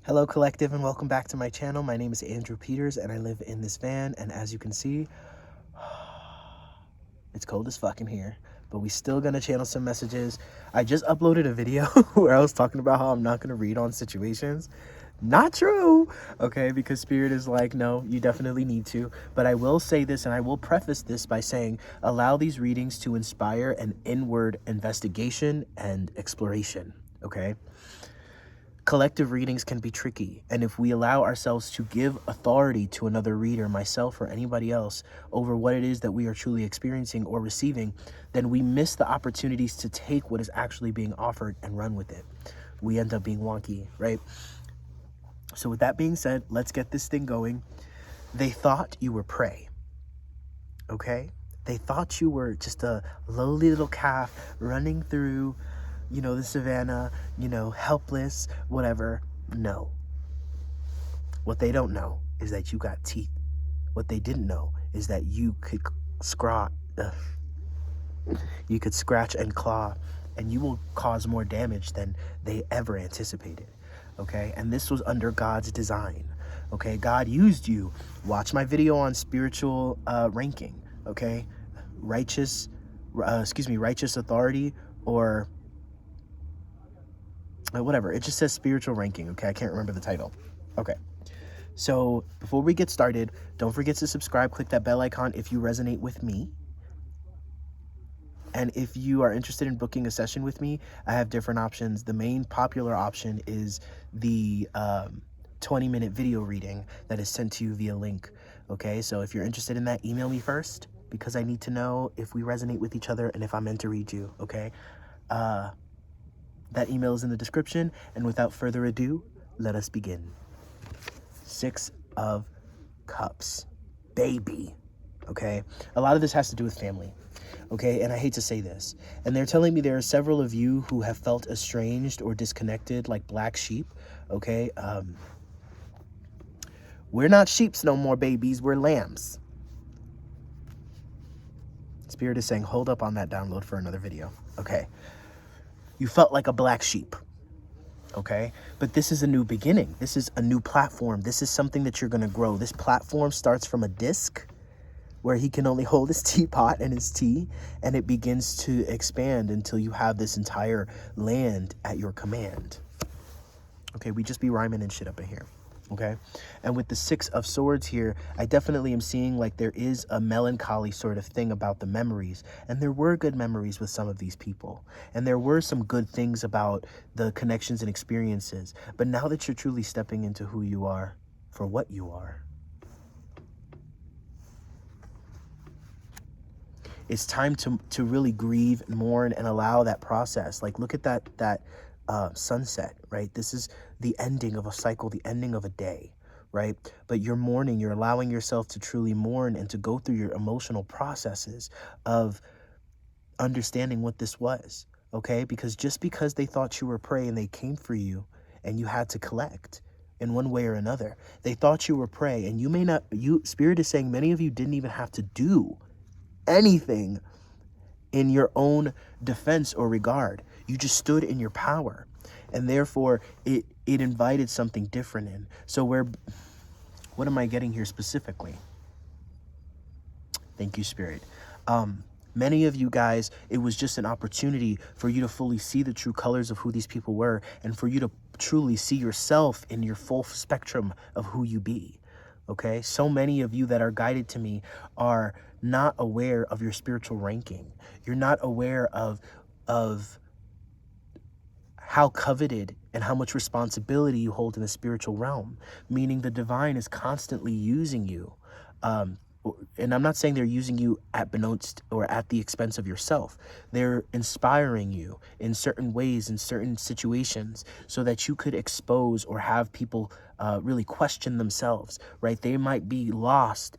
Hello collective and welcome back to my channel. My name is Andrew Peters and I live in this van, and as you can see, it's cold as fuck in here, but we still gonna channel some messages. I just uploaded a video where I was talking about how I'm not gonna read on situations. Not true, okay, because Spirit is like, no, you definitely need to. But I will say this, and I will preface this by saying, allow these readings to inspire an inward investigation and exploration, okay? Collective readings can be tricky, and if we allow ourselves to give authority to another reader, myself or anybody else, over what it is that we are truly experiencing or receiving, then we miss the opportunities to take what is actually being offered and run with it. We end up being wonky, right? So with that being said, let's get this thing going. They thought you were prey, okay? They thought you were just a lowly little calf running through, the savannah, helpless, whatever. No. What they don't know is that you got teeth. What they didn't know is that you could scratch and claw, and you will cause more damage than they ever anticipated, okay? And this was under God's design, okay? God used you. Watch my video on spiritual ranking, okay? Righteous authority, or whatever. It just says spiritual ranking, okay? I can't remember the title. Okay. So before we get started, don't forget to subscribe. Click that bell icon if you resonate with me. And if you are interested in booking a session with me, I have different options. The main popular option is the 20-minute video reading that is sent to you via link, okay? So if you're interested in that, email me first, because I need to know if we resonate with each other and if I'm meant to read you, okay? That email is in the description, and without further ado, let us begin. 6 of Cups. Baby. Okay? A lot of this has to do with family. Okay? And I hate to say this. And they're telling me there are several of you who have felt estranged or disconnected, like black sheep. Okay? We're not sheeps no more, babies. We're lambs. Spirit is saying, hold up on that download for another video. Okay? You felt like a black sheep, okay? But this is a new beginning. This is a new platform. This is something that you're going to grow. This platform starts from a disc where he can only hold his teapot and his tea, and it begins to expand until you have this entire land at your command. Okay, we just be rhyming and shit up in here. Okay, and with the 6 of Swords here, I definitely am seeing like there is a melancholy sort of thing about the memories, and there were good memories with some of these people, and there were some good things about the connections and experiences, but now that you're truly stepping into who you are for what you are, it's time to really grieve and mourn and allow that process. Like, look at that sunset, right? This is the ending of a cycle, the ending of a day, right? But you're mourning, you're allowing yourself to truly mourn and to go through your emotional processes of understanding what this was, okay? Because just because they thought you were prey and they came for you and you had to collect in one way or another, they thought you were prey, and you may not, Spirit is saying many of you didn't even have to do anything in your own defense or regard. You just stood in your power, and therefore it invited something different in. So what am I getting here specifically? Thank you, Spirit. Many of you guys, it was just an opportunity for you to fully see the true colors of who these people were, and for you to truly see yourself in your full spectrum of who you be. Okay, so many of you that are guided to me are not aware of your spiritual ranking. You're not aware of how coveted and how much responsibility you hold in the spiritual realm, meaning the divine is constantly using you. And I'm not saying they're using you at the expense of yourself. They're inspiring you in certain ways, in certain situations, so that you could expose or have people really question themselves, right? They might be lost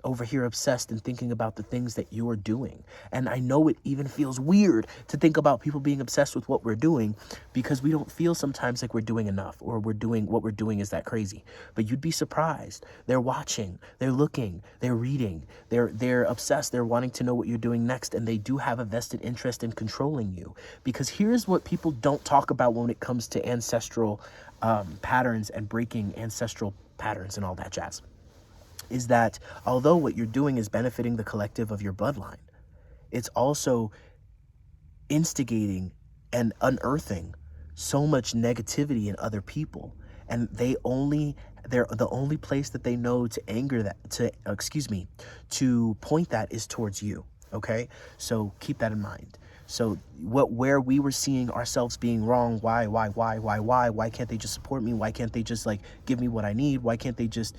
over here, obsessed and thinking about the things that you are doing. And I know it even feels weird to think about people being obsessed with what we're doing, because we don't feel sometimes like we're doing enough, or what we're doing is that crazy. But you'd be surprised. They're watching, they're looking, they're reading, they're obsessed, they're wanting to know what you're doing next, and they do have a vested interest in controlling you. Because here's what people don't talk about when it comes to ancestral patterns and breaking ancestral patterns and all that jazz, is that although what you're doing is benefiting the collective of your bloodline, it's also instigating and unearthing so much negativity in other people. And they're the only place that they know to to point that is towards you. Okay, so keep that in mind. So where we were seeing ourselves being wrong, why can't they just support me? Why can't they just like give me what I need? Why can't they just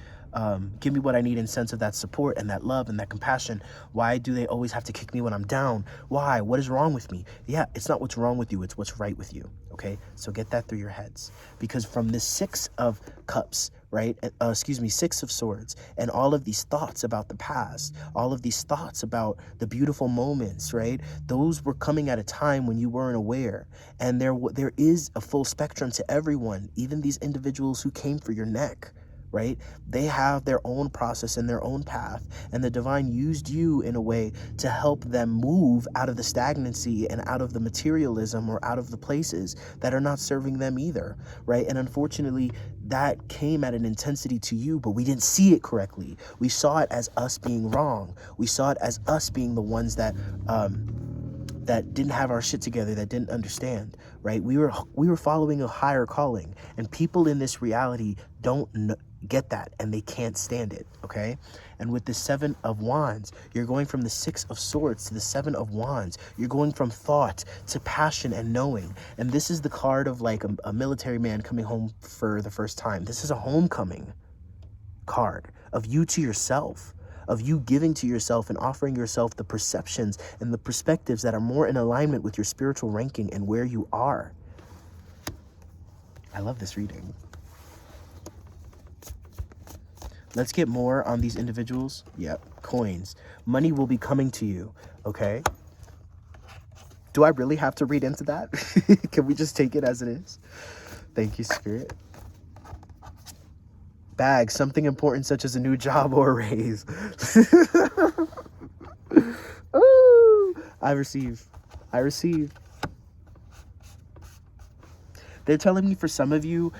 give me what I need in sense of that support and that love and that compassion? Why do they always have to kick me when I'm down? Why? What is wrong with me? Yeah, it's not what's wrong with you, it's what's right with you. Okay, so get that through your heads, because from this 6 of cups, right? 6 of swords, and all of these thoughts about the past, all of these thoughts about the beautiful moments, right? Those were coming at a time when you weren't aware. And there is a full spectrum to everyone, even these individuals who came for your neck, right? They have their own process and their own path, and the divine used you in a way to help them move out of the stagnancy and out of the materialism or out of the places that are not serving them either, right? And unfortunately, that came at an intensity to you, but we didn't see it correctly. We saw it as us being wrong. We saw it as us being the ones that didn't have our shit together, that didn't understand, right? We were following a higher calling, and people in this reality don't get that, and they can't stand it, okay? And with the 7 of Wands, you're going from the 6 of Swords to the 7 of Wands. You're going from thought to passion and knowing. And this is the card of like a military man coming home for the first time. This is a homecoming card of you to yourself, of you giving to yourself and offering yourself the perceptions and the perspectives that are more in alignment with your spiritual ranking and where you are. I love this reading. Let's get more on these individuals. Yep, coins. Money will be coming to you, okay? Do I really have to read into that? Can we just take it as it is? Thank you, Spirit. Bag, something important such as a new job or a raise. Ooh, I receive. They're telling me for some of you,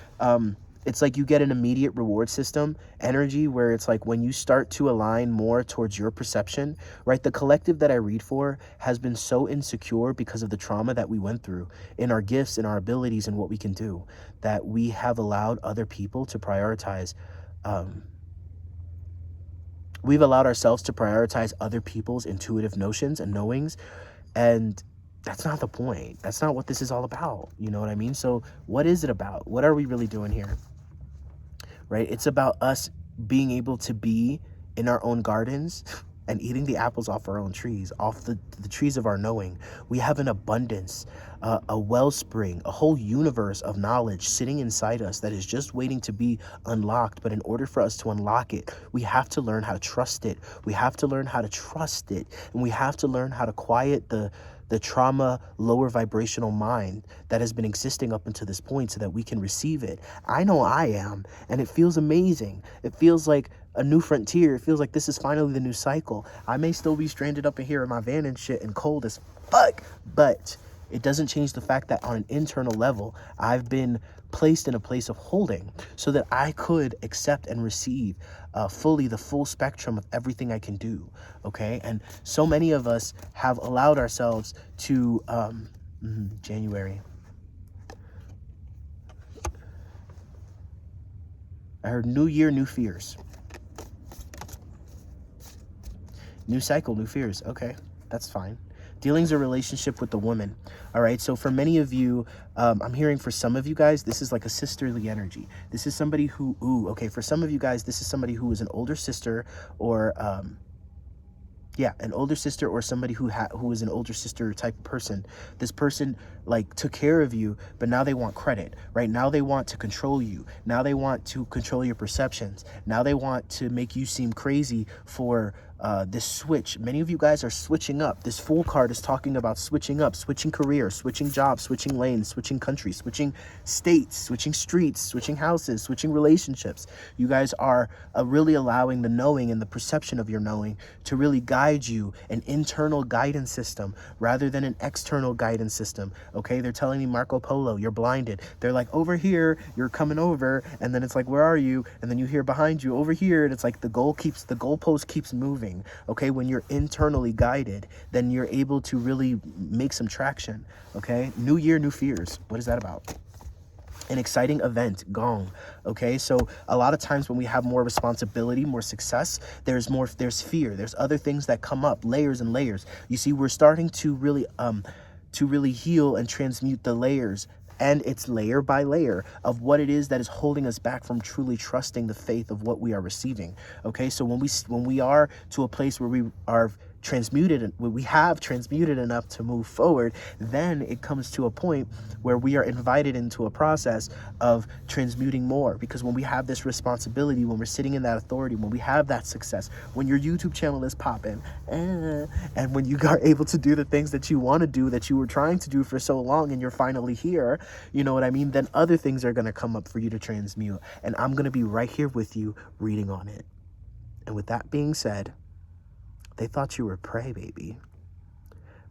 it's like you get an immediate reward system energy where it's like when you start to align more towards your perception, right? The collective that I read for has been so insecure because of the trauma that we went through in our gifts and our abilities and what we can do, that we have allowed other people to prioritize. We've allowed ourselves to prioritize other people's intuitive notions and knowings, and that's not the point. That's not what this is all about. You know what I mean? So what is it about? What are we really doing here? Right? It's about us being able to be in our own gardens and eating the apples off our own trees, off the trees of our knowing. We have an abundance, a wellspring, a whole universe of knowledge sitting inside us that is just waiting to be unlocked. But in order for us to unlock it, we have to learn how to trust it. We have to learn how to trust it. And we have to learn how to quiet the trauma, lower vibrational mind that has been existing up until this point so that we can receive it. I know I am, and it feels amazing. It feels like a new frontier. It feels like this is finally the new cycle. I may still be stranded up in here in my van and shit and cold as fuck, but it doesn't change the fact that on an internal level, I've been placed in a place of holding so that I could accept and receive fully the full spectrum of everything I can do, okay? And so many of us have allowed ourselves to, January. I heard new year, new fears. New cycle, new fears. Okay, that's fine. Dealings or relationship with the woman. All right, so for many of you, I'm hearing for some of you guys, this is like a sisterly energy. This is somebody who, for some of you guys, this is somebody who is an older sister or, an older sister or somebody who is an older sister type of person. This person like took care of you, but now they want credit, right? Now they want to control you. Now they want to control your perceptions. Now they want to make you seem crazy for this switch. Many of you guys are switching up. This Fool card is talking about switching up, switching career, switching jobs, switching lanes, switching countries, switching states, switching streets, switching houses, switching relationships. You guys are really allowing the knowing and the perception of your knowing to really guide you, an internal guidance system rather than an external guidance system. Okay, they're telling me, Marco Polo, you're blinded. They're like, over here, you're coming over, and then it's like, where are you? And then you hear behind you, over here, and it's like the goalpost keeps moving. Okay, when you're internally guided, then you're able to really make some traction. Okay, new year, new fears. What is that about? An exciting event, gong. Okay, so a lot of times when we have more responsibility, more success, there's fear, there's other things that come up, layers and layers. You see, we're starting to really heal and transmute the layers, and it's layer by layer of what it is that is holding us back from truly trusting the faith of what we are receiving. Okay, so when we are to a place where we are transmuted, when we have transmuted enough to move forward, then it comes to a point where we are invited into a process of transmuting more. Because when we have this responsibility, when we're sitting in that authority, when we have that success, when your YouTube channel is popping, and when you are able to do the things that you want to do, that you were trying to do for so long, and you're finally here, you know what I mean, then other things are going to come up for you to transmute, and I'm going to be right here with you reading on it. And with that being said, they thought you were prey, baby,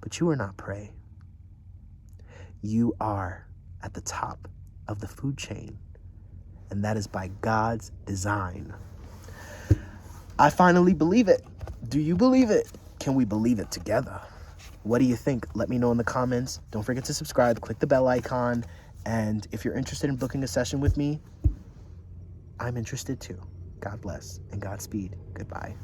but you are not prey. You are at the top of the food chain, and that is by God's design. I finally believe it. Do you believe it? Can we believe it together? What do you think? Let me know in the comments. Don't forget to subscribe, click the bell icon, and if you're interested in booking a session with me, I'm interested too. God bless and Godspeed. Goodbye.